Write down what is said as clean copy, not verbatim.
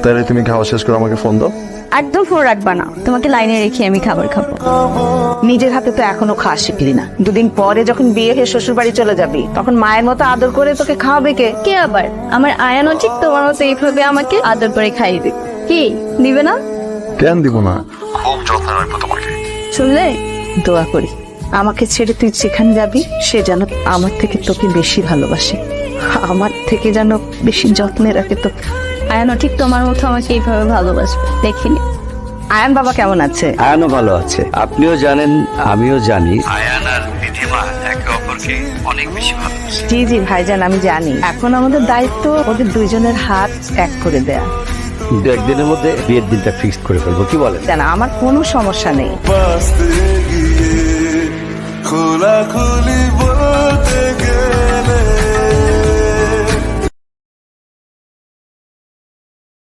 তাহলে তুমি খাওয়া শেষ করে আমাকে ফোন দাও। একদম ফোন রাখবা না, তোমাকে লাইনে রেখে আমি খাবার খাবো। নিজের হাতে তো এখনো খাওয়া শিখলি না, দুদিন পরে যখন বিয়ে হয়ে শ্বশুর বাড়ি চলে যাবি তখন মায়ের মতো আদর করে তোকে খাওয়াবে কে? কে আবার? আমার আয়ানও ঠিক তোমার মতো এইভাবে আমাকে আদর করে খাইয়ে দিবে। কি দিবে না? কেন দিব না, খুব যত্ন রাখবো তোমাকে। শুনলে? দোয়া করি আমাকে ছেড়ে তুই যেখানে যাবি সে যেন আমার থেকে তোকে বেশি ভালোবাসে, আমার থেকে যেন বেশি যত্নে রাখে তোকে। আয়ানও ঠিক তোমার মতো আমাকে এইভাবে ভালোবাসবে, দেখিনি। আয়ান বাবা কেমন আছে? আয়ানও ভালো আছে, আপনিও জানেন আমিও জানি। আয়ান আর রিধিমা একে অপরকে অনেক বেশি ভালোবাসে। জি জি ভাইজান, আমি জানি। এখন আমাদের দায়িত্ব ওদের দুইজনের হাত এক করে দেয়া। কিন্তু একদিনের মধ্যে বিয়ের দিনটা ফিক্সড করে ফেলবো, কি বলেন? জান আমার কোনো সমস্যা নেই। খোলা খুলি